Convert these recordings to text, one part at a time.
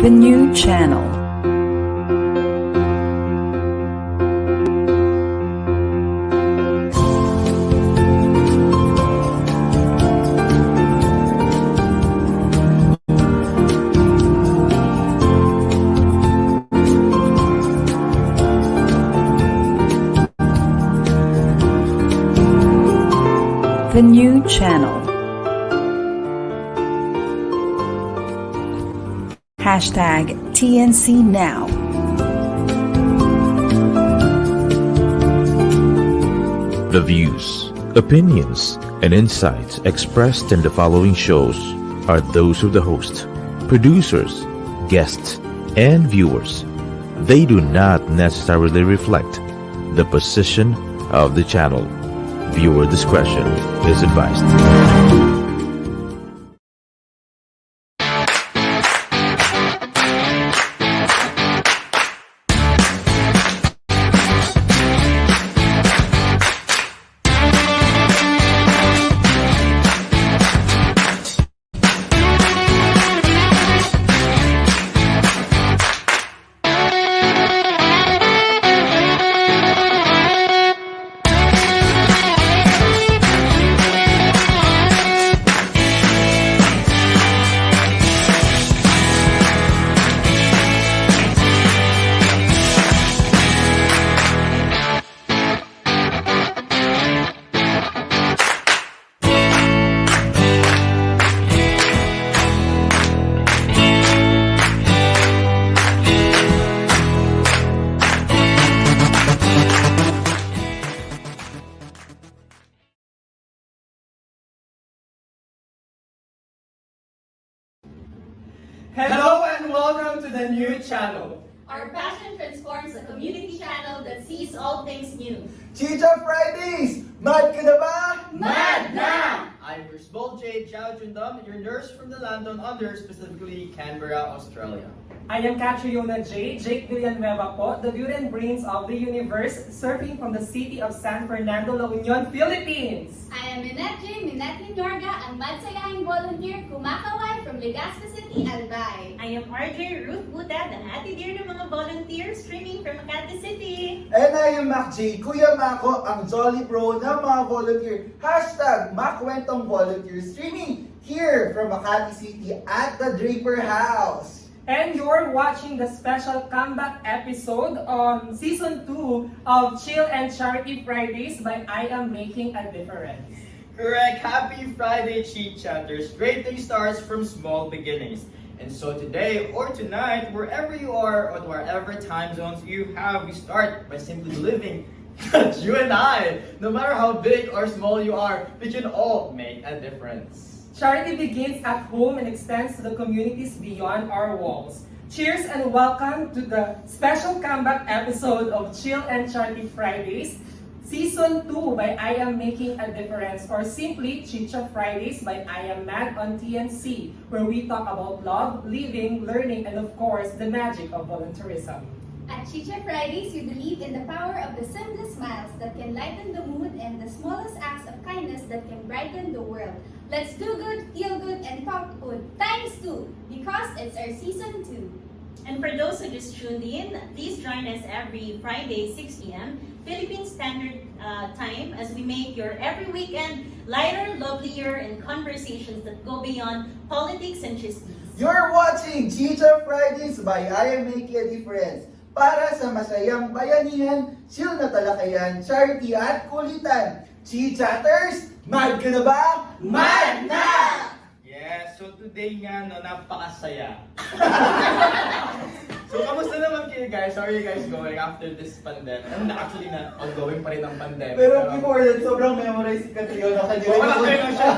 The new channel. The new channel. Hashtag TNC Now. The views, opinions, and insights expressed in the following shows are those of the host, producers, guests, and viewers. They do not necessarily reflect the position of the channel. Viewer discretion is advised. Hello and welcome to the new channel. Our passion transforms a community channel that sees all things new. ChiChia Fridays! Mad ka na ba? Mad na! I'm Mirus Ponon, your nurse from the London Under, specifically Canberra, Australia. I am Catriona Jake Villanueva po, the beauty and brains of the universe, surfing from the city of San Fernando, La Union, Philippines. I am Minette Yorga, ang madsayahing volunteer kumakaway from Legazpi City, Albay. I am RJ Ruth Buta, the ate dear ng mga volunteers streaming from Makati City. And I am Mac J, Kuya Mako, ang jolly bro ng mga volunteer. Hashtag Makwentong Volunteer streaming here from Makati City at the Draper House. And you're watching the special comeback episode on Season 2 of Chill and Charity Fridays by I Am Making a Difference. Correct. Happy Friday, Chi-Chatters. Great thing starts from small beginnings. And so today or tonight, wherever you are or wherever time zones you have, we start by simply believing that you and I, no matter how big or small you are, we can all make a difference. Charity begins at home and extends to the communities beyond our walls. Cheers and welcome to the special comeback episode of Chill and Charity Fridays, Season 2 by I Am Making a Difference, or simply ChiChia Fridays by I Am Mad on TNC, where we talk about love, living, learning, and of course, the magic of volunteerism. At ChiChia Fridays, we believe in the power of the simplest smiles that can lighten the mood and the smallest acts of kindness that can brighten the world. Let's do good, feel good, and talk good times 2 because it's our Season 2. And for those who just tuned in, please join us every Friday, 6 p.m. Philippine Standard Time as we make your every weekend lighter, lovelier, and conversations that go beyond politics and chismes. You're watching ChiChia Fridays by I Am Making a Difference. Para sa masayang bayanihan, chill na talakayan, charity at kulitan. Chi-Chatters, mad ka na ba? Mad na! Yeah, so today nga, no, napakasaya. So, kamusta naman kayo guys? How are you guys going after this pandemic? Actually, ongoing pa rin ang pandemic. Pero before that, sobrang memorize ka tayo na kanila. Wala kayo na siya.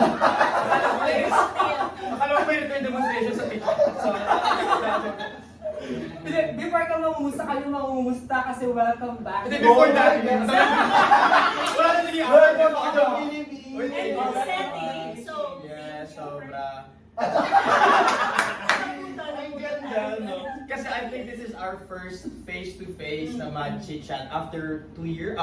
Akala ko may return demonstration sa picture. So, Before ka mangumusta kasi welcome back. Hindi, before that. Wala na naging Welcome to the Philippines! And all setting, so yeah, sobra. Ang ganda, no? Kasi I think this is our first face-to-face na mag-chit-chat after 2 years.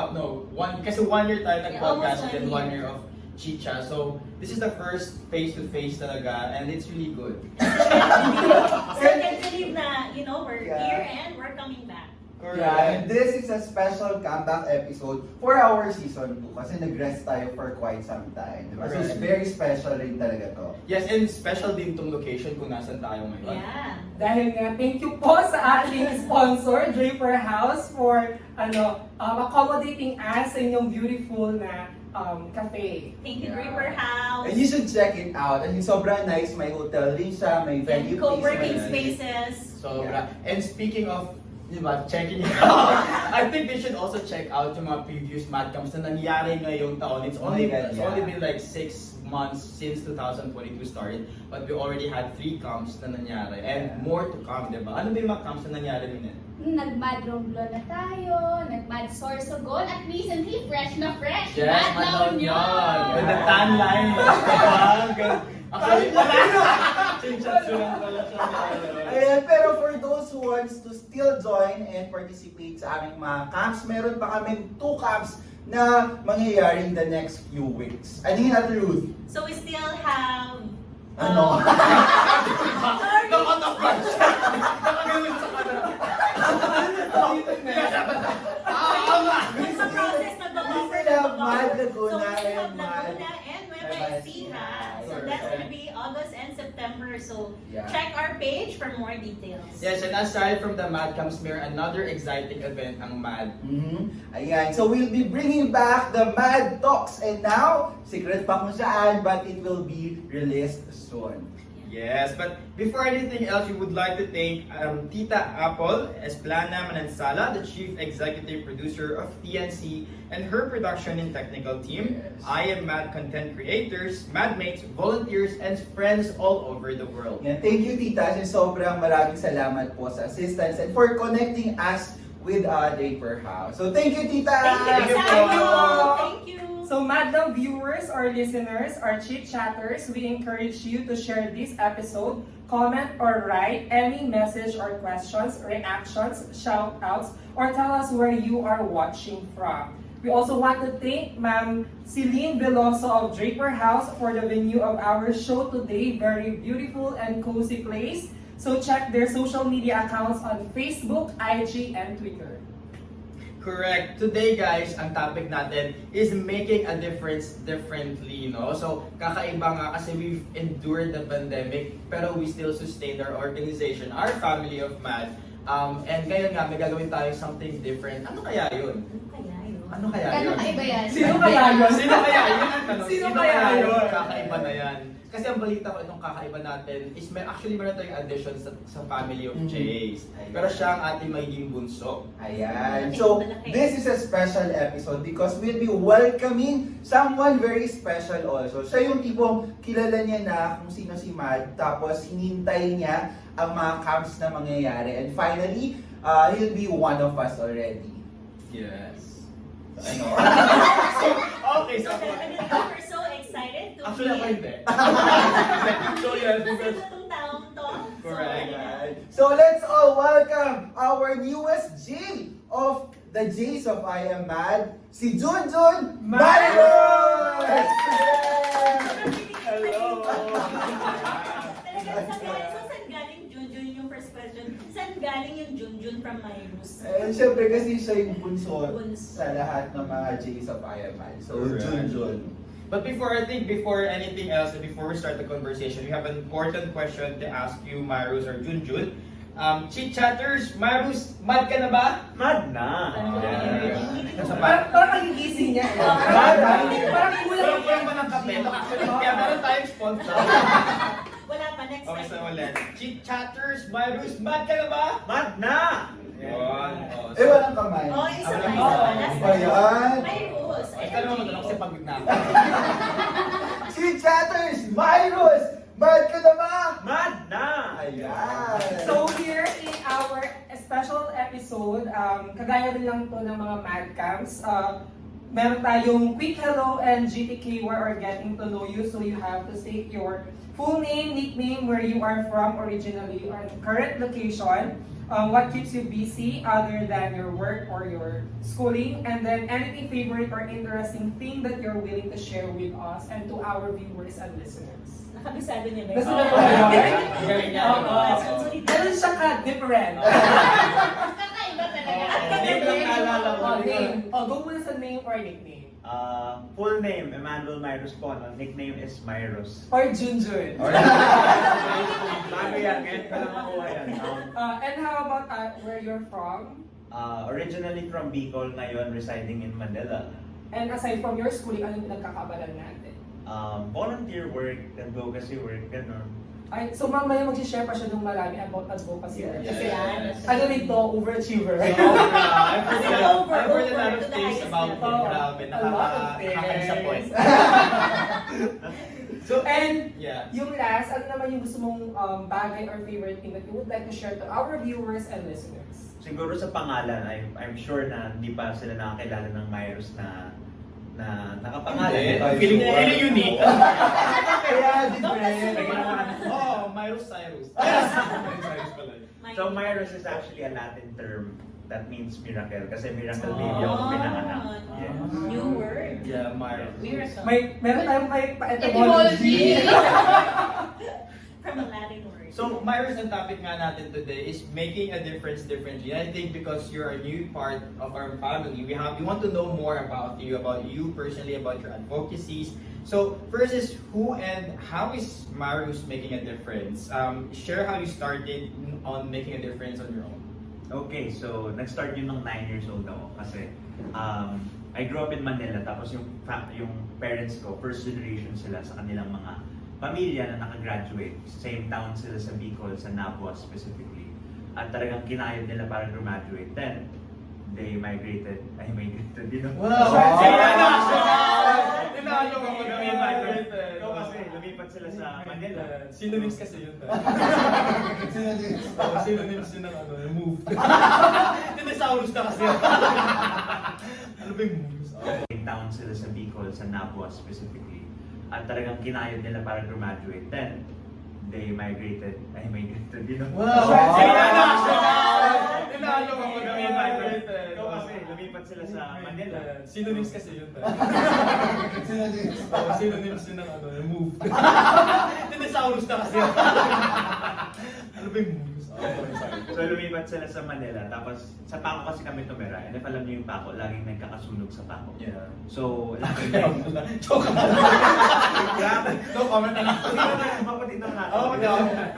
Kasi 1 year tayo nag-podcast and then 1 year of ChiChia. So this is the first face-to-face talaga, and it's really good. So I can't believe na, we're Yeah. here and we're coming back. Yeah, and this is a special comeback episode for our season 2 kasi nag-rest tayo for quite some time. Diba? So it's Correct. very special rin talaga to. Yes, and special din tong location kung nasan tayo ngayon. Yeah. Dahil nga, thank you po sa ating sponsor, Draper House, for accommodating us sa inyong beautiful na cafe. Thank you, Yeah. Draper House. And you should check it out. I mean, sobrang nice. May hotel din siya, may And venue co-working place. spaces. So, Yeah. and speaking of, checking it out, I think they should also check out yung mga previous madcams na nangyari ngayong taon. It's only been like 6 months since 2022 started, but we already had 3 camps na nangyari and more to come, diba? Ano ba yung mga camps na nangyari, Minette? Nag-Mad Romblon na tayo, nag-Mad Sorsogon, at recently, fresh na fresh, Yes, Mad La Mad Union! Union! With the tan line. Actually, chinchatsu lang pala siya. Ayan, pero for those who wants to still join and participate sa aming mga camps, meron pa kaming 2 camps na mangyayari in the next few weeks. Ano yun, Ate Ruth? So we still have... Ano? Sorry. Nakatapad siya! Nakagaling sa kanila. It's a process na We still have Mad So we Laguna still have and Mad. Laguna and Nueva Ecija. So that's gonna be August and September. So Yeah. check our page for more details. Yes, and aside from the Mad Camps, may another exciting event ang Mad. Ayan, so we'll be bringing back the Mad Talks. And now, secret pa kung saan, but it will be released soon. Yes, but before anything else, we would like to thank Tita Apple Esplana Manansala, the Chief Executive Producer of TNC, and her production and technical team. Yes. I am Mad Content Creators, Madmates, volunteers, and friends all over the world. Yan, thank you, Tita. And sobrang maraming salamat po sa assistance and for connecting us with Draper House. So thank you, Tita! Thank you, Thank you. Sabo. Thank you. So, Madam viewers or listeners or chit-chatters, we encourage you to share this episode, comment or write any message or questions, reactions, shout-outs, or tell us where you are watching from. We also want to thank Ma'am Celine Veloso of Draper House for the venue of our show today. Very beautiful and cozy place. So check their social media accounts on Facebook, IG, and Twitter. Correct. Today, guys, ang topic natin is making a difference differently, no? So, kakaiba nga kasi we've endured the pandemic, pero we still sustained our organization, our family of MAD. And ngayon nga, may gagawin tayo something different. Ano kaya yun? Ano kaya yun? Gano'ng kaiba yan? Sino kaya yun? Sino kaya yun? ang tanong? Sino kaya yun? Kakaiba na yan. Kasi ang balita ko itong kakaiba natin is actually meron tayong addition sa family of Jays. Pero siya ang ating magiging bunso. Ayan. So, this is a special episode because we'll be welcoming someone very special also. Siya yung tipong kilala niya na kung sino si Mad, tapos hinintay niya ang mga camps na mangyayari. And finally, he'll be one of us already. Yes. Ano? Okay, so We're so excited to actually ako hindi. So yes, because Itong taong to. Correct. Ayan. So, let's all welcome our newest J of the J's of I Am Mad, si Junjun Marcos! Hello. Saan galing Junjun yung first question? Saan galing yung Junjun from Mirus? Eh, syempre kasi siya yung bunso Bunso. sa lahat ng mga J's of I Am Mad. So, Correct. Junjun. But before anything else, and before we start the conversation, we have an important question to ask you, Marus or Junjun. Chit-chatters, Marus, mad ka na ba? Mad na. Parang kagigising niya. Parang kulang Kulang pa ng kape. Actually, kaya meron tayong sponsor. Wala pa, next Okay, so time. ulit. Chit-chatters, Marus, mad ka na ba? Mad na. Yun. Eh, walang kamay. Oh, isa pa, Okay. isa pa. Last Ayan. Mirus. Ikaw naman matanong kasi pagod na ako. Si Chatters, Mirus, mad ka na ba? Mad na. Ayan. So here in our special episode, kagaya rin lang to ng mga mad camps, meron tayong quick hello and GTK where we're getting to know you. So you have to state your full name, nickname, where you are from originally, or current location, what keeps you busy other than your work or your schooling, and then anything favorite or interesting thing that you're willing to share with us and to our viewers and listeners. Nakabisado niya ba Gusto yun? na ba yun? Galing niya. Ganun siya ka-different. Kakaiba talaga. Name lang naalala ko. Name. Go muna sa name or nickname. Full name, Emmanuel Mirus Ponon. Nickname is Mirus. Or Junjun. Bago yan, ngayon pa lang makuha yan. And how about where you're from? Originally from Bicol, ngayon residing in Manila. And aside from your schooling, ano yung pinagkakabalan natin? Volunteer work, advocacy work, gano'n. Ay, so mamaya mag-share pa siya ng marami about advocacy. Yeah. Kasi Yeah. ano nito, overachiever. I've heard a lot of Over things to the about him. highest Grabe, A lot of things. nakaka-disappoint. So, and Yeah. yung last, ano naman yung gusto mong bagay or favorite thing that you would like to share to our viewers and listeners? Siguro sa pangalan, I'm sure na hindi pa sila nakakilala ng Mirus na nakapangalan. Feeling unique. Kaya different. Oh, Mirus Cyrus. Cyrus pala yun. So Mirus is actually a Latin term that means miracle kasi miracle baby ako pinanganak. Yes. New word. Yeah, Mirus. Miracle. Meron tayong Etymology. From a Latin word. So, Mirus, ang topic nga natin today is making a difference differently. I think because you're a new part of our family, we want to know more about you personally, about your advocacies. So, first is who and how is Mirus making a difference? Share how you started on making a difference on your own. Okay, so nag-start yun nung 9 years old ako kasi I grew up in Manila tapos yung parents ko, first generation sila sa kanilang mga pamilya na nakagraduate. Same town sila sa Bicol, sa Nabua specifically. At talagang kinayod nila para graduate. Then, they migrated, you know? Wow! Tinalo ko Ikaw kasi, lumipat sila sa Manila. Synonyms kasi yun. Synonyms yun ng move. Dinosaurus na kasi. Ano ba yung moves? Same town sila sa Bicol, sa Nabua specifically. At talagang kinayod nila para graduate. Then, they migrated, you know? Wow! Tinalo ko Ikaw kasi, lumipat sila sa Manila. Synonyms kasi yun. Synonyms yun ng move. Dinosaurus na kasi. Ano ba yung moves? So lumipat sila sa Manila, tapos sa Paco kasi kami tumira. And if alam niyo yung Paco, laging nagkakasunog sa Paco. Yeah. So, laging Joke lang. No comment na lang. mapatid na nga. Oo,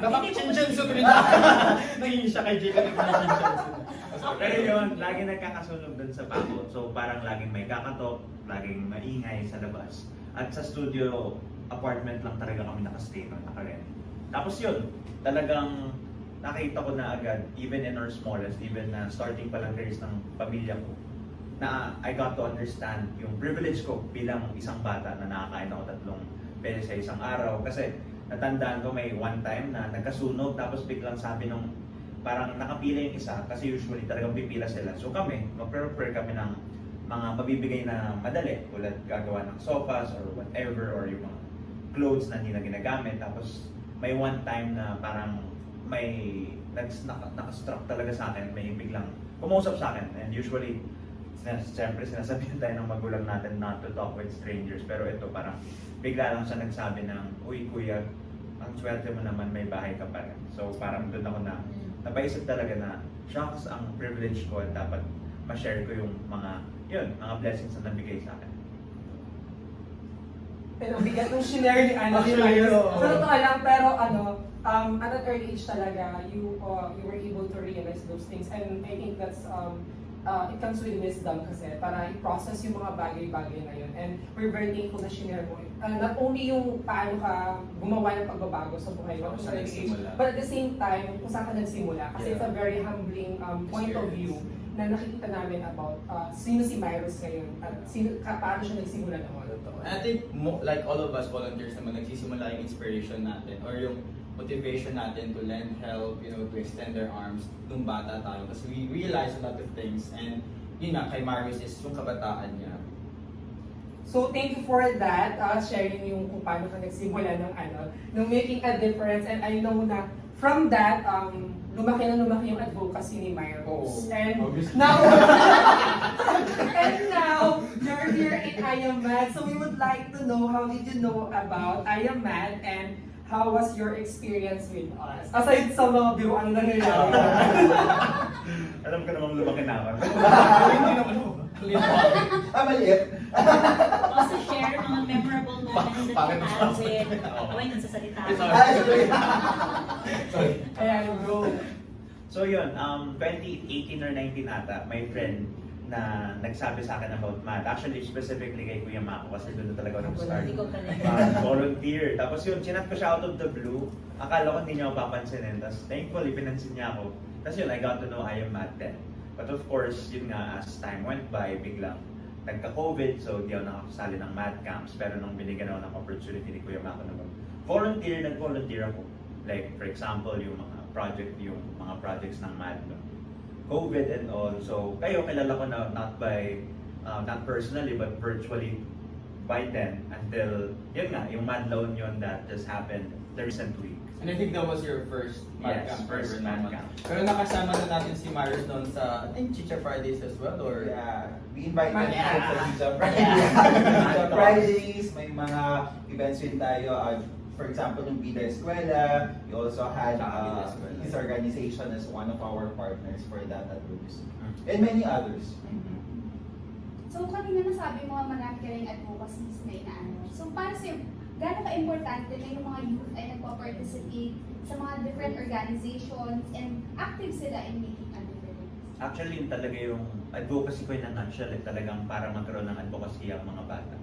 nakaka-chinchonsu rin. Naging siya kay Jake. Pero yun, laging nagkakasunog dun sa Paco. So parang laging may kakatok, laging maingay sa labas. At sa studio apartment lang talaga kami nakastay nun, nakarent. Tapos yun, talagang nakita ko na agad, even in our smallest, even na starting pa lang careers ng pamilya ko, na I got to understand yung privilege ko bilang isang bata na nakakain ako 3 beses sa isang araw. Kasi natandaan ko may one time na nagkasunog, tapos biglang sabi nung parang nakapila yung isa, kasi usually talagang pipila sila. So kami, mag-prepare kami ng mga mabibigay na madali, tulad gagawa ng sofas or whatever, or yung mga clothes na hindi na ginagamit. Tapos may one time na parang may nakastruck talaga sa akin, may biglang kumausap sa akin. And usually, siyempre sinasabihan tayo ng magulang natin not to talk with strangers. Pero ito parang bigla lang siya nagsabi ng, uy kuya, ang swerte mo naman, may bahay ka pa rin. So parang doon ako na napaisip talaga na shocks ang privilege ko at dapat ma-share ko yung mga blessings na nabigay sa akin. Pero bigat ng shinare ni Anna. Sa totoo lang, pero at an early age talaga, you were able to realize those things. And I think that's, it comes with wisdom kasi para i-process yung mga bagay-bagay na yun. And we're very thankful na shinare mo. Not only yung paano ka gumawa ng pagbabago sa buhay mo, but at the same time, kung saan ka nagsimula. Kasi it's a very humbling point of view na nakikita namin about sino si Mirus ngayon at paano siya nagsimula noon. I think like all of us volunteers naman, nagsisimula yung inspiration natin or yung motivation natin to lend help, to extend their arms nung bata tayo. Kasi we realize a lot of things, and yun nga, kay Mirus is yung kabataan niya. So thank you for that, sharing yung kung paano ka nagsimula ng making a difference. And I know na from that, lumaki yung advocacy ni Mirus. And now, you're here in IAMAD. So we would like to know, how did you know about IAMAD and how was your experience with us? Aside sa mga biruan na nangyayari. Alam ko namang lumaki na ako. Hindi naman ako. Maliit. Also share mga memorable moments that you had with, when nagsasalita. Sorry. Ayan, go. So yun, 2018 or 19 ata, my friend na nagsabi sa akin about math. Actually, specifically kay Kuya Mako kasi doon na talaga ako nag-start. Hindi ko pala. Volunteer. Tapos yun, chinat ko siya out of the blue. Akala ko hindi niya ako papansinin. Tapos thankfully, pinansin niya ako. Tapos yun, I got to know I am math then. But of course, yun nga, as time went by, biglang nagka-COVID, so di ako nakakasali ng math camps. Pero nung binigyan ako ng opportunity ni Kuya Mako na volunteer, nag-volunteer ako. Like, for example, yung mga projects ng math, no? COVID and all. So, kayo kilala ko na not personally, but virtually by then until, yun nga, yung math loan yun that just happened the recent week. And I think that was your first math Yes, camp. first ever math naman. camp. Pero nakasama na natin si Mirus noon sa, I think, ChiChia Fridays as well, or? Yeah, we invited Yeah. him sa ChiChia Fridays. ChiChia Fridays, may mga events rin tayo. For example, yung Bida Eskwela, we also had Bida Eskwela. his organization as one of our partners for that advocacy. And many others. So kanina nasabi mo marami ka rin advocacies na inaano. So para sa'yo, gaano ka-importante na yung mga youth ay nagpa-participate sa mga different organizations and active sila in making a difference? Actually, yun talaga yung advocacy ko in a nutshell, talagang para magkaroon ng advocacy ang mga bata.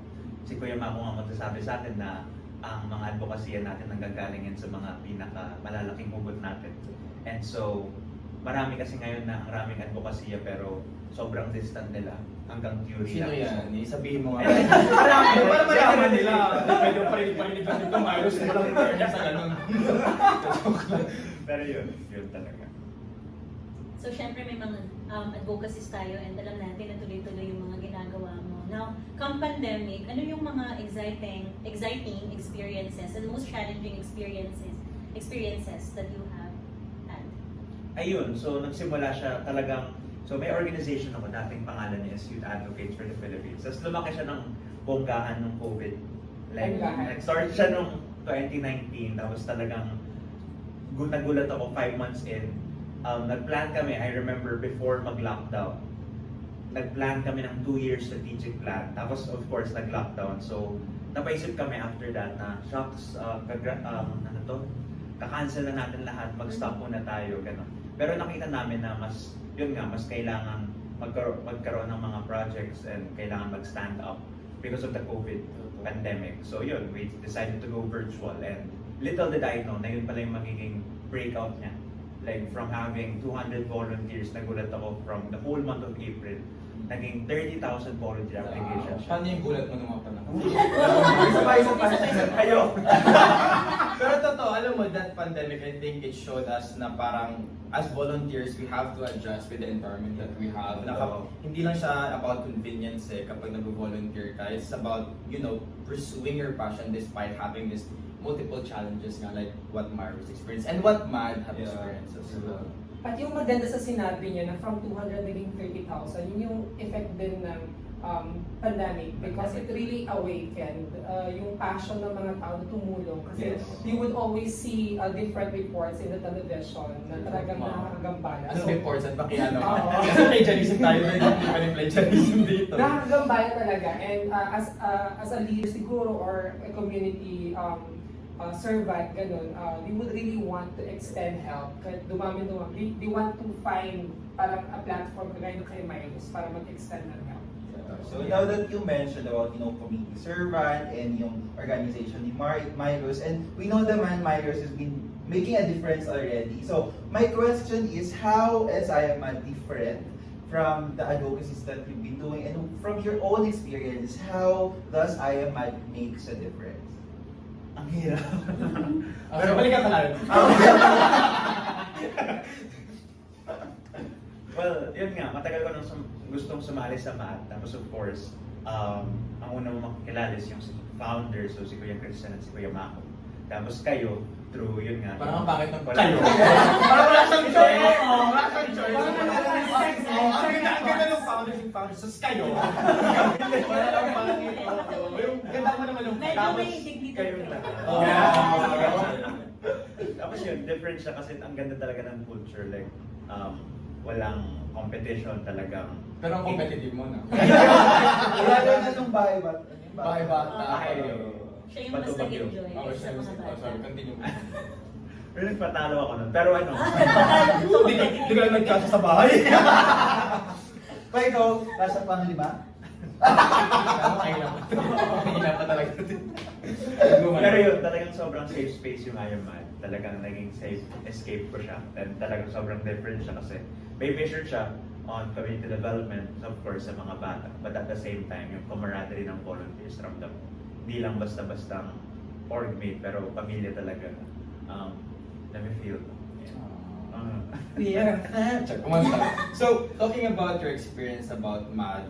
Si Kuya Mako nga magsasabi sa atin na ang mga advocacy natin nanggagalingin sa mga pinaka-malalaking hugot natin. And so, marami kasi ngayon na ang raming advocacy pero sobrang distant nila hanggang theory Sino lang. yan? Sabihin mo nga. Para malaman nila. Pwede pa rin ipaninig dito, Mirus. Walang fairness sa ganun. Pero yun talaga. So, syempre may mga advocacies tayo and alam natin na tuloy-tuloy yung mga ginagawa mo. Now, come pandemic, ano yung mga exciting experiences and most challenging experiences that you have had? Ayun, so nagsimula siya talagang, so may organization ako, dating pangalan niya is Youth Advocates for the Philippines. Tapos lumaki siya ng bonggahan ng COVID. Like, nag-start siya nung 2019, tapos talagang nagulat ako 5 months in. Nag-plan kami, I remember before mag-lockdown, nag-plan kami ng 2-year strategic plan. Tapos of course nag-lockdown. So napaisip kami after that na shocks, kakancel na natin lahat, mag-stop muna tayo, gano'n. Pero nakita namin na mas kailangan magkaroon ng mga projects and kailangan mag-stand up because of the COVID pandemic. So yun, we decided to go virtual and little did I know na yun pala yung magiging breakout niya. Like from having 200 volunteers, nagulat ako from the whole month of April, naging 30,000 volunteer applications. Paano yung gulat mo naman pala? Ayo! Pero totoo, alam mo, that pandemic, I think it showed us na parang as volunteers, we have to adjust with the environment that we have. Hindi lang siya about convenience kapag nag-volunteer ka. It's about, pursuing your passion despite having this multiple challenges nga like what Mirus experienced and what Mad have experienced as well. At yung maganda sa sinabi niya na from 200 naging 30,000, yun yung effect din ng pandemic because it really awakened yung passion ng mga tao na tumulong. Kasi you would always see different reports in the television na talagang nakakagambala. Anong reports at pakiano? Kasi plagiarism tayo na hindi pa rin plagiarism dito. Nakakagambala talaga. And as a leader siguro or a community servant, ganun, we would really want to extend help. Kahit dumami. We want to find parang a platform kagaya kay Mirus para mag-extend ng help. So now that you mentioned about community servant and yung organization ni Mirus, and we know the man Mirus has been making a difference already. So my question is, how is IAMA different from the advocacies that you've been doing, and from your own experience, how does IAMA makes a difference? Ang hirap. Pero balikan ka lang. Well, yun nga, matagal ko nang gustong sumali sa math. Tapos of course, ang una mo makikilala is yung founder, so si Kuya Christian at si Kuya Mako. Tapos kayo, through yun nga. Parang ang bakit ng Wala- kayo? Parang wala siyang choice. Wala siyang choice. Ang ganda ng founders yung founders. Sus kayo. Wala lang pangit. Yung ganda mo naman yung Medyo may dignity. Kayo na. Yeah. Tapos yun, different siya kasi ang ganda talaga ng culture. Like, walang competition talagang. Pero ang competitive mo na. Wala na nung bahay ba? Bahay bata. Siya yung mas nag-enjoy sa mga bata. Sorry, continue. Pero nagpatalo ako nun. Pero ano, Hindi ka lang nagkasa sa bahay. Pa ikaw, nasa panglima? Mahina pa talaga. pero yun, talagang sobrang safe space yung I Am Mad. Talagang naging safe escape ko siya. And talagang sobrang different siya kasi may vision siya on community development, of course, sa mga bata. But at the same time, yung camaraderie ng volunteers, ramdam mo. Hindi lang basta-basta org mate, pero pamilya talaga. Let me feel. Yeah. So, talking about your experience about MAD,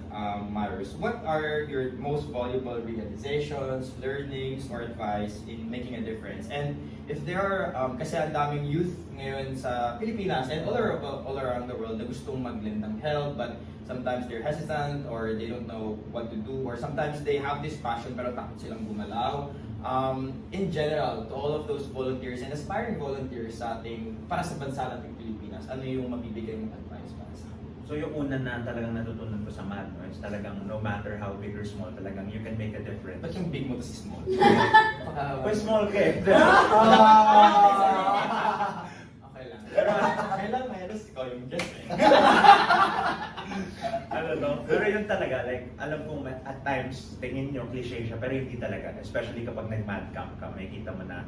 Mirus, what are your most valuable realizations, learnings, or advice in making a difference? And if there are, kasi ang daming youth ngayon sa Pilipinas and all around the world na gustong mag-lend ng help, but sometimes they're hesitant or they don't know what to do, or sometimes they have this passion pero takot silang gumalaw. In general, to all of those volunteers and aspiring volunteers sa ating, para sa bansa nating Pilipinas, ano yung mabibigay mong advice para sa akin? So yung una na talagang natutunan ko sa MAD, no, is talagang no matter how big or small, talagang you can make a difference. Ba't yung big mo kasi small? Well, small ka eh. Okay lang. Pero kailan Mirus, ikaw yung guest eh. Ano to? Pero yun talaga, like, alam kong at times, tingin nyo, cliche siya, pero hindi talaga. Especially kapag nag-mad camp ka, may kita mo na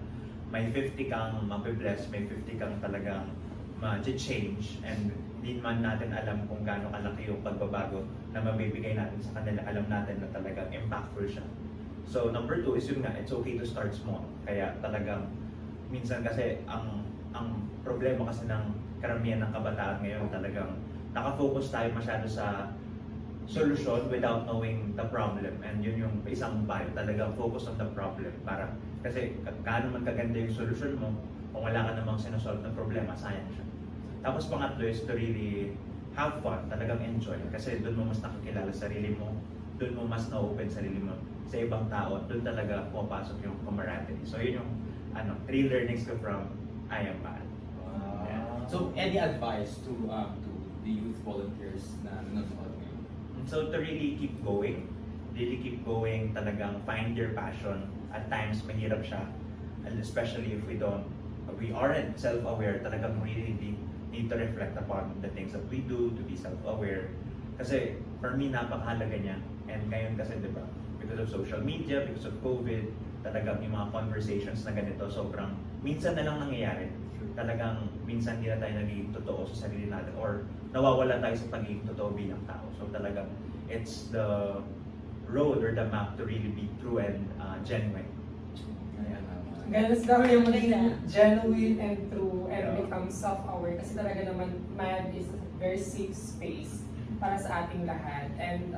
may 50 kang mabibless, may 50 kang talagang ma-change, and hindi man natin alam kung gaano kalaki yung pagbabago na mabibigay natin sa kanila. Alam natin na talagang impactful siya. So, number 2 is yun nga, it's okay to start small. Kaya talagang, minsan kasi, ang problema kasi ng karamihan ng kabataan ngayon talagang nakafocus tayo masyado sa solution without knowing the problem, and yun yung isang bio, talagang focus on the problem. Para kasi gaano man kaganda yung solution mo, kung wala ka namang sinasolve na problema, sayang siya. Tapos pangatlo is to really have fun, talagang enjoy, kasi doon mo mas nakakilala sarili mo, doon mo mas na-open sarili mo sa ibang tao, doon talaga pumapasok yung camaraderie. So yun yung 3 learnings ko from I Am Mad. So, any advice to the youth volunteers na nanonood ngayon? So to really keep going, talagang find your passion. At times mahirap siya, and especially if we aren't self-aware, talagang really need to reflect upon the things that we do, to be self-aware. Kasi for me, napakahalaga niya. And ngayon kasi, di ba, because of social media, because of COVID, talagang yung mga conversations na ganito, sobrang minsan na lang nangyayari. Talagang minsan hindi na tayo nagiging totoo sa sarili natin, or nawawala tayo sa pagiging totoo bilang tao. So talagang it's the road or the map to really be true and genuine. Ganun daw yung maging genuine and true and become self-aware, kasi talaga naman MAD is a very safe space para sa ating lahat. And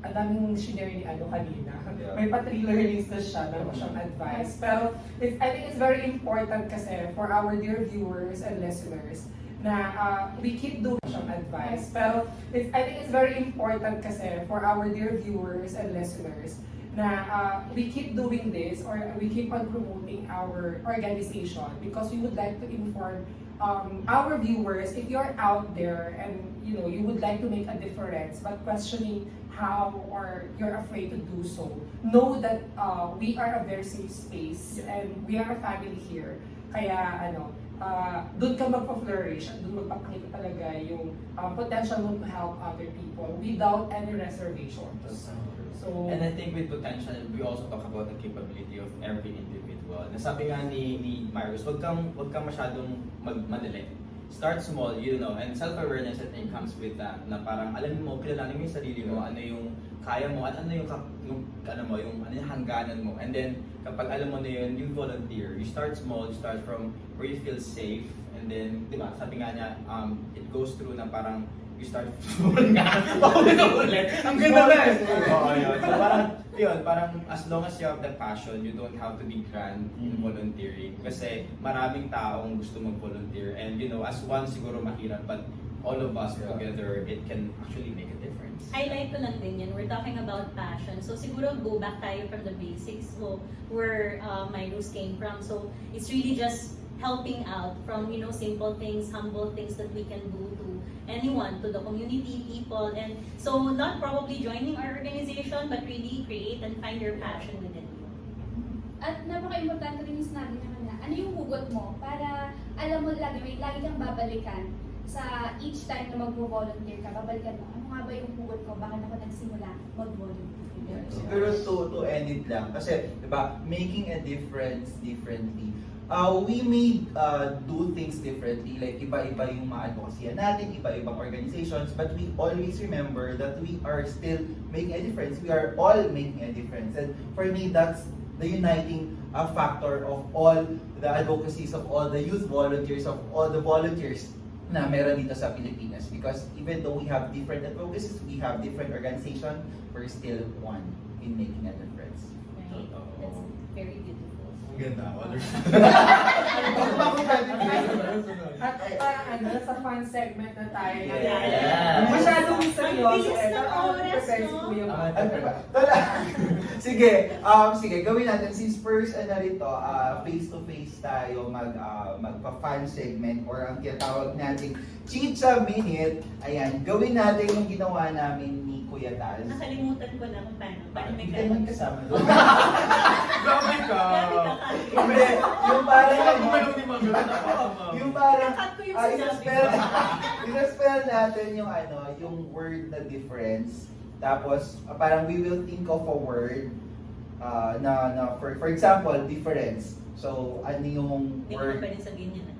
ang daming shinare ni kanina. May pa-3 learnings na siya, meron siyang advice. Pero I think it's very important kasi for our dear viewers and listeners na we keep doing siyang advice. Pero I think it's very important kasi for our dear viewers and listeners na we keep doing this, or we keep on promoting our organization because we would like to inform our viewers, if you're out there and you would like to make a difference but questioning how, or you're afraid to do so, know that we are a very safe space and we are a family here. Kaya doon ka magpa-flourish, doon magpapakita talaga yung potential mo to help other people without any reservations. So, And I think with potential, we also talk about the capability of every individual. Nasabi nga ni Mirus, wag kang masyadong madali. Start small, and self-awareness I think comes with that, na parang alam mo, kilalanin mo yung sarili mo, ano yung kaya mo, at ano yung hangganan mo. And then, kapag alam mo na yun, you volunteer. You start small, you start from where you feel safe, and then, di ba, sabi nga niya, it goes through na parang you start nga. Paulit-ulit. Ang ganda ba? Oo, yun. So parang as long as you have the passion, you don't have to be grand in volunteering. Kasi maraming taong gusto mag-volunteer. And as one siguro mahirap, but all of us together, it can actually make a difference. Highlight ko lang din yan. We're talking about passion. So siguro go back tayo from the basics. So where my roots came from. So it's really just helping out from simple things, humble things that we can do to anyone, to the community, people, and so not probably joining our organization, but really create and find your passion within you. At napaka-importante rin yung sinabi naman na, ano yung hugot mo para alam mo lagi kang babalikan sa each time na mag-volunteer ka, babalikan mo, ano nga ba yung hugot ko, bakit ako nagsimula mag-volunteer? Siguro to end it lang, kasi diba, making a difference differently. We may do things differently, like iba-iba yung mga advocacy natin, iba-ibang organizations, but we always remember that we are still making a difference. We are all making a difference. And for me, that's the uniting factor of all the advocacies, of all the youth volunteers, of all the volunteers na meron dito sa Pilipinas. Because even though we have different advocacies, we have different organizations, we're still one in making a difference. Right? That's very beautiful. Ang ganda. At parang sa fun segment na tayo. Yeah. Masyadong seryoso. Bilis ng oras, Prepare si no? Kuya Mo. Sige, gawin natin. Since first, face-to-face tayo magpa-fun segment or ang tinatawag nating ChiChia Minute. Ayan, gawin natin yung ginawa namin ni Kuya Taz. Nakalimutan ko na kung paano. Paano may Hindi naman kasama doon. Grabe ka! Hindi, yung parang yung parang Nakat ko yung sinabi i-spell natin yung word na difference. Tapos parang we will think of a word na for example, difference. So ano yung Hindi ko word? na pwede sabihin yan.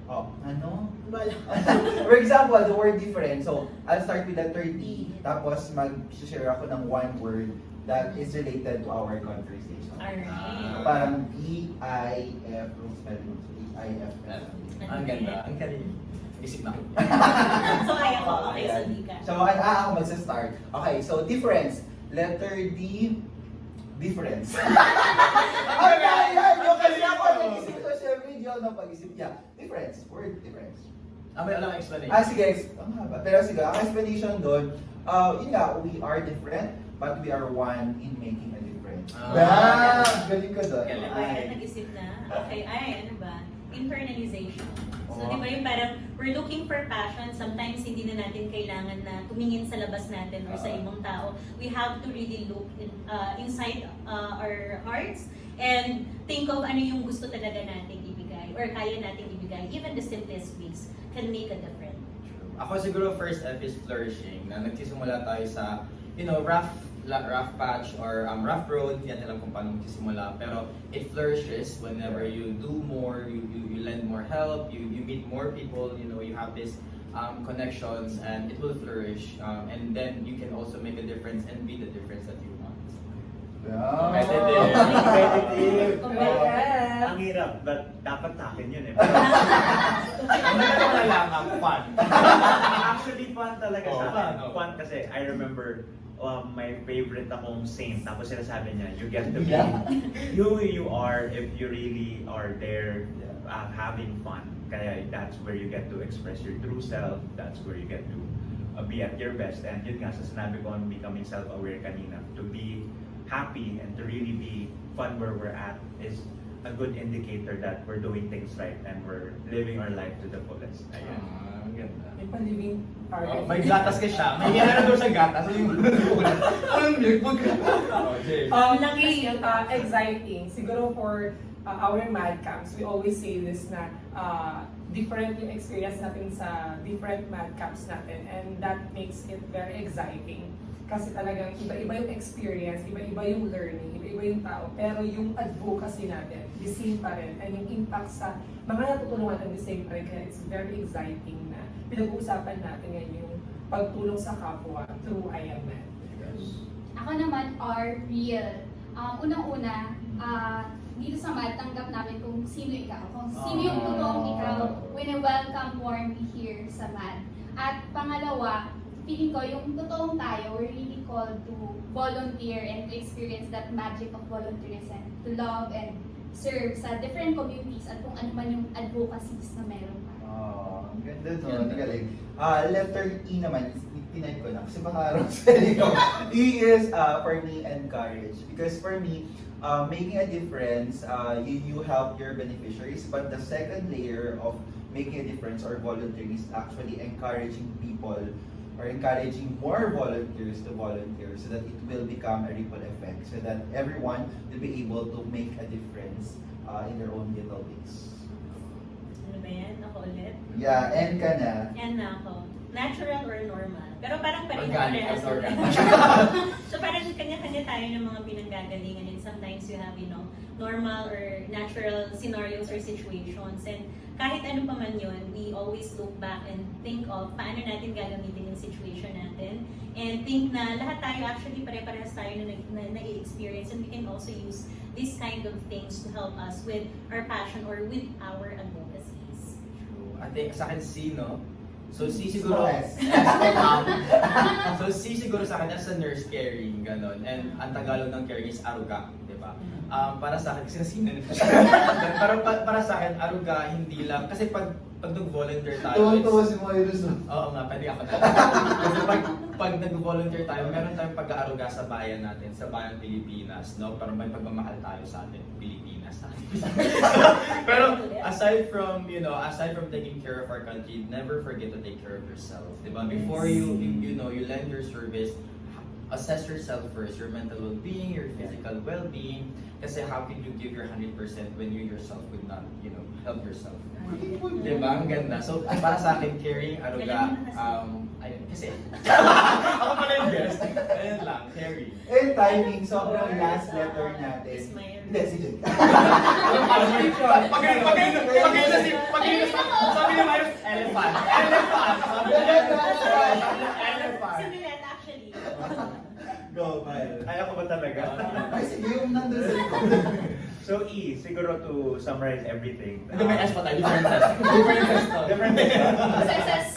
For example, the word difference. So I'll start with the letter D. Tapos mag-share ako ng one word that is related to our conversation. Alright. Parang D-I-F, spelling D-I-F-F. Ang ganda. Ang galing. Isip na. So kaya ko. Okay, so Ayan. di ka. So ako magsa-start. Okay, so difference. Letter D, difference. Yung kasi ako nag-isip ko syempre, hindi ako napag-isip niya. Difference, word difference. May alam explanation. Sige, ang haba. Pero sige, ang explanation doon, yun nga, we are different, but we are one in making a difference. Galing ka doon. Galing. Okay, nag-isip na. Okay, ano ba? Internalization. So, di ba yung parang, we're looking for passion. Sometimes, hindi na natin kailangan na tumingin sa labas natin or sa ibang tao. We have to really look inside our hearts and think of ano yung gusto talaga natin ibigay or kaya natin ibigay. Even the simplest ways can make a difference. Ako siguro first F is flourishing. Na nagsisimula tayo sa, rough patch or rough road, hindi natin alam kung paano magsisimula. Pero it flourishes whenever you do more, you lend more help, you meet more people, you have this connections and it will flourish. And then you can also make a difference and be the difference that you want. Competitive. Ang hirap, but dapat sa akin yun eh. Ano na malalaman? Fun. Actually, fun talaga sa akin. Fun. Fun kasi I remember my favorite akong saint. Tapos sinasabi niya, you get to be who you are if you really are there having fun. Kaya that's where you get to express your true self. That's where you get to be at your best. And yun nga, sa sinabi ko on becoming self-aware kanina, to be happy and to really be fun where we're at is a good indicator that we're doing things right and we're living our life to the fullest. Ayan. Ang ganda. May paliving target. May gatas ka siya. May meron daw sa gatas. Walang milk. Exciting. Siguro for our mad camps, we always say this na different yung experience natin sa different mad camps natin, and that makes it very exciting. Kasi talagang iba-iba yung experience, iba-iba yung learning, iba-iba yung tao, pero yung advocacy natin, the same pa rin, and yung impact sa mga natutulungan natin, the same pa rin. Kaya it's very exciting na pinag-uusapan natin ngayon yung pagtulong sa kapwa through IMN. Ako naman are real. Unang-una, dito sa MAD, tanggap namin kung sino ikaw. Kung sino yung totoong ikaw, we welcome warmly here sa MAD. At pangalawa, feeling ko yung totoong tayo, we're really called to volunteer and to experience that magic of volunteerism, to love and serve sa different communities at kung ano man yung advocacies na meron pa. Ang ganda no, galing. Letter E naman, tinay ko na kasi pangarap sa inyo. E is for me encourage. Because for me, making a difference, you help your beneficiaries, but the second layer of making a difference or volunteering is actually encouraging people or encouraging more volunteers to volunteer so that it will become a ripple effect so that everyone will be able to make a difference in their own little ways. Ano ba yan? Ako ulit? Yeah, and ka na. Yan na ako. Natural or normal? Pero parang Organic parehas or sila. organic. So parang kanya-kanya tayo ng mga pinanggagalingan and sometimes you have, normal or natural scenarios or situations. And kahit ano pa man yun, we always look back and think of paano natin gagamitin yung situation natin. And think na lahat tayo actually pare-parehas tayo na na-experience and we can also use these kind of things to help us with our passion or with our advocacies. True. I think sa akin C, no? So C siguro, Yes. so C siguro sa akin as a nurse caring, ganon. And ang Tagalog ng caring is aruga, di ba? Para sa akin, kasi nasino para sa akin, aruga, hindi lang. Kasi pag nag-volunteer tayo, Tuwa si Mirus. oo nga, pwede ako na. Kasi pag nag-volunteer tayo, meron tayong pag-aaruga sa bayan natin, sa bayan Pilipinas, no? Para may pagmamahal tayo sa atin, Pilipinas natin. Pero aside from taking care of our country, never forget to take care of yourself, di ba? Before you lend your service, assess yourself first, your mental well-being, your physical well-being, kasi how can you give your 100% when you yourself would not, help yourself? Diba? Ang ganda. So, para sa akin, caring, aruga, ayun, kasi, ako pala yung guest. Ayun lang, caring. And timing, sobrang last letter natin. Smile. Hindi, sige. Sabi ni Mirus, elephant. Elephant! Sabi ni elephant. Si Minette actually. Go, Mirus. Kaya ko ba talaga? Ay, sige, yung nandun sa likod. So E, siguro to summarize everything. Hindi, may S pa tayo. Differences. Differences to. Differences ba? Success!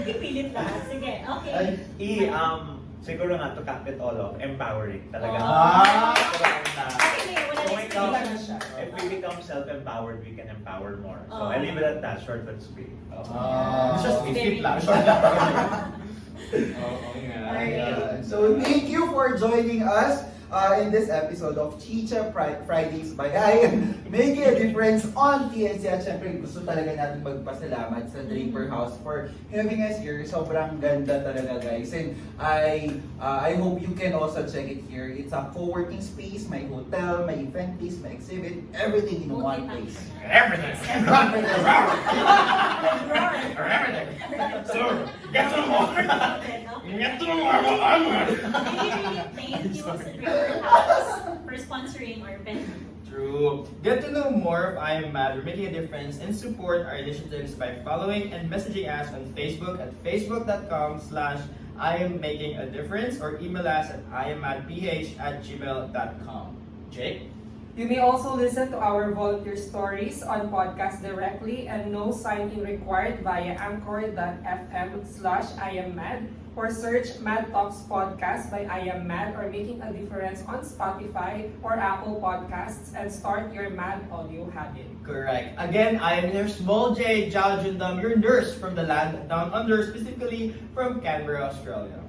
Pipilit lang. Sige, okay. Ay, E, siguro nga to cap it all off, empowering talaga. Actually, wala Kung na ikaw, explanation. if we become self-empowered, we can empower more. So Oh. I leave it at that, short and sweet. Just skip lang. Short lang. Oo nga. ayan. So, thank you for joining us in this episode of ChiChia Fridays by ASEAN Making a Difference on TNC. At syempre, gusto talaga natin magpasalamat sa Draper House for having us here. Sobrang ganda talaga, guys. And I hope you can also check it here. It's a co-working space, may hotel, may event place, may exhibit, everything in one place. Everything. Everything. So, get to the more. Get to the more. Really thank you sa Draper House for sponsoring our venue. True. Get to know more of I Am Mad. We're making a difference and support our initiatives by following and messaging us on Facebook at facebook.com/I am making a difference or email us at iammadph@gmail.com. Jake? You may also listen to our volunteer stories on podcast directly and no sign-in required via anchor.fm/IamMad or search Mad Talks Podcast by I Am Mad or Making a Difference on Spotify or Apple Podcasts and start your Mad audio habit. Correct. Again, I am your small J, Jao Jundam, your nurse from the land down under, specifically from Canberra, Australia.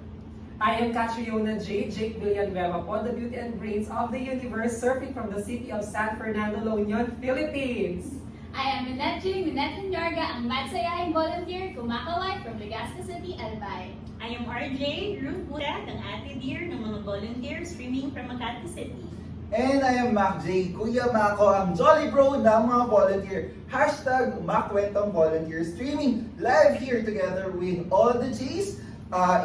I am Catriona J. Jake Villanueva po, the beauty and brains of the universe, surfing from the city of San Fernando, La Union, Philippines. I am Minette J. Minette Hindarga, ang madsayahing volunteer kumakaway from Legazpi City, Albay. I am RJ Ruth Murat, ang ate dear ng mga volunteers streaming from Makati City. And I am Mac J. Kuya Mako, ang Jolly Bro ng mga volunteer. Hashtag Mackwentong Volunteer, streaming live here together with all the J's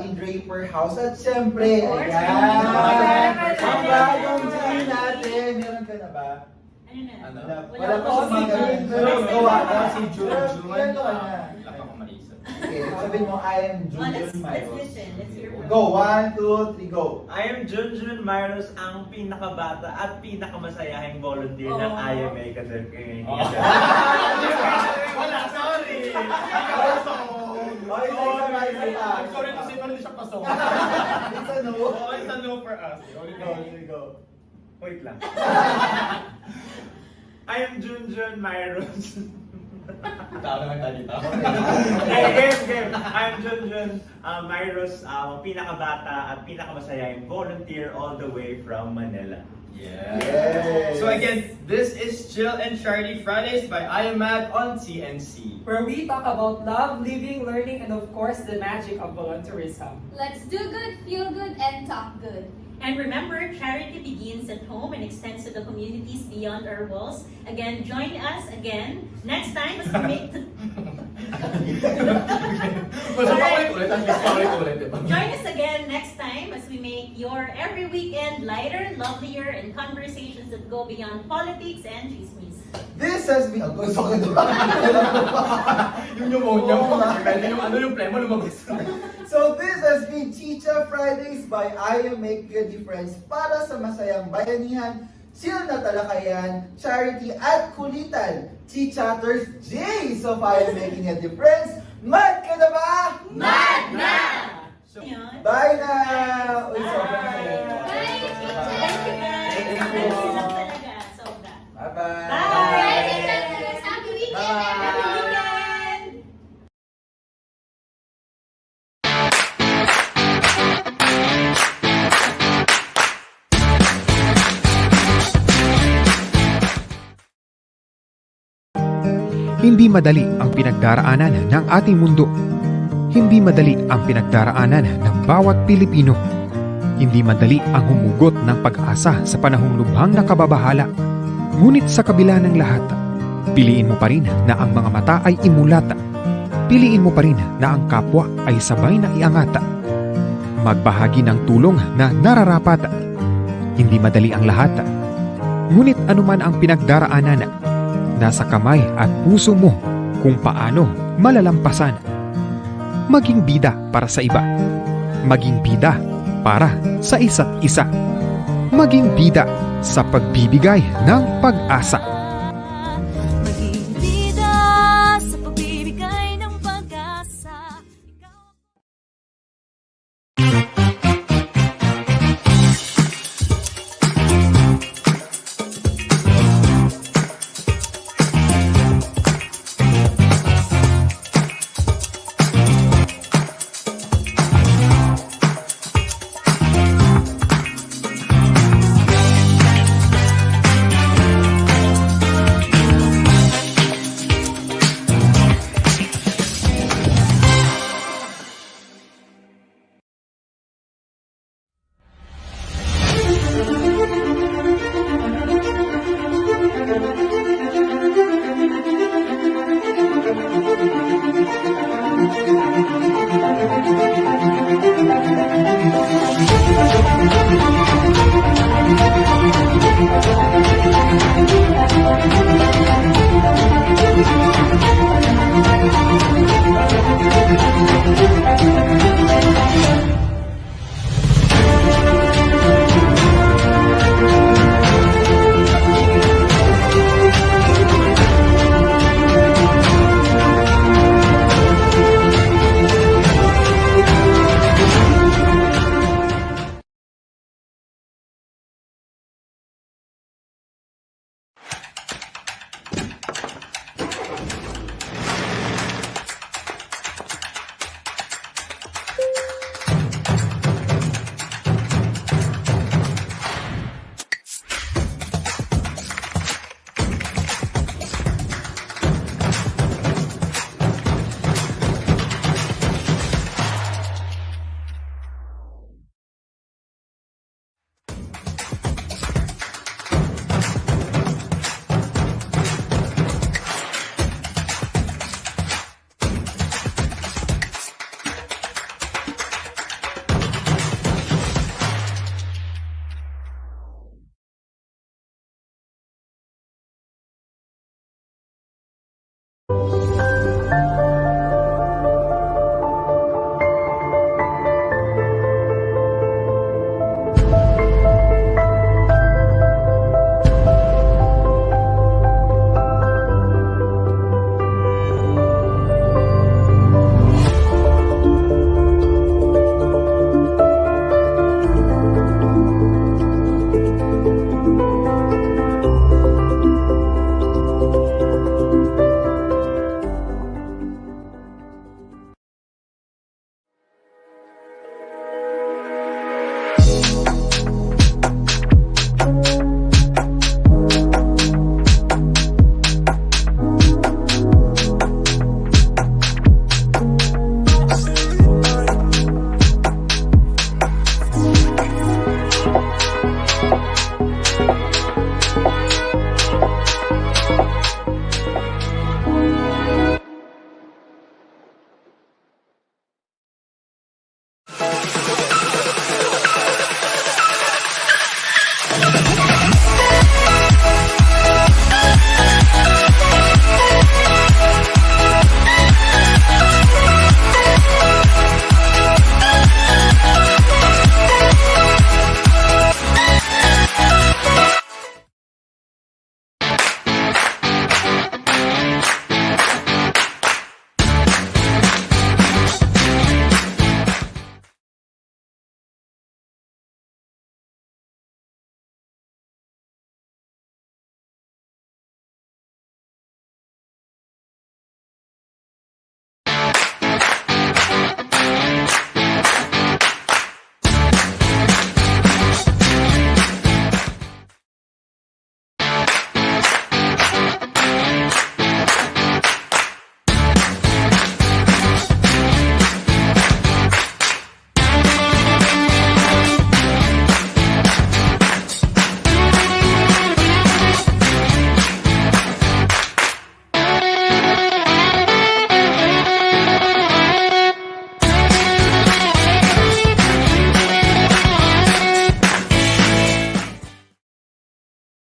in Draper House. At syempre, Of course, ayan, meron ang bagong J natin. Meron ka na ba? Ano na? Ano? Wala pa Oh, sa mga si Jun. pero gawa ka. Si Jun. Yan ka na. Laka ko maisip. Okay, sabihin mo, I am Oh, let's Junjun Myros. listen. Let's hear from Go, 1, 2, 3, go. I am Junjun Mirus, ang pinakabata at pinakamasayahing volunteer ng Oh. IMA kasi Wala, sorry. I'm sorry to say, pero hindi siya pasok. It's a no. Oh, it's a no for us. Here we go. Wait lang. I am Junjun Mirus. Tao naman tayo dito. Game. I'm Junjun Mirus, pinakabata at pinakamasayang volunteer all the way from Manila. Yeah. So again, this is Chill and Charity Fridays by IMAD on TNC. where we talk about love, living, learning, and of course, the magic of volunteerism. Let's do good, feel good, and talk good. And remember, charity begins at home and extends to the communities beyond our walls. Again, join us again next time as we make Join us again next time as we make your every weekend lighter, lovelier, and conversations that go beyond politics and chismis. This has been... Ang sakit. Yung pneumonia mo, yung plemo lumabas. So this has been ChiChia Fridays by I Am Make a Difference para sa masayang bayanihan, chill na talakayan, charity at kulitan. Chi-chatters, Jays of I Am Making a Difference. Mad ka na ba? Mad na! So, Bye na! Uy, sobrang saya. Bye, Chicha! Thank you guys! Thank you. Talaga, sobra. Bye-bye! Friday, Saturdays, happy weekend! Bye. Happy weekend! Hindi madali ang pinagdaraanan ng ating mundo. Hindi madali ang pinagdaraanan ng bawat Pilipino. Hindi madali ang humugot ng pag-asa sa panahong lubhang nakababahala. Ngunit sa kabila ng lahat, piliin mo pa rin na ang mga mata ay imulat. Piliin mo pa rin na ang kapwa ay sabay na iangat. Magbahagi ng tulong na nararapat. Hindi madali ang lahat. Ngunit anuman ang pinagdaraanan, nasa kamay at puso mo kung paano malalampasan. Maging bida para sa iba. Maging bida para sa isa't isa. Maging bida sa pagbibigay ng pag-asa.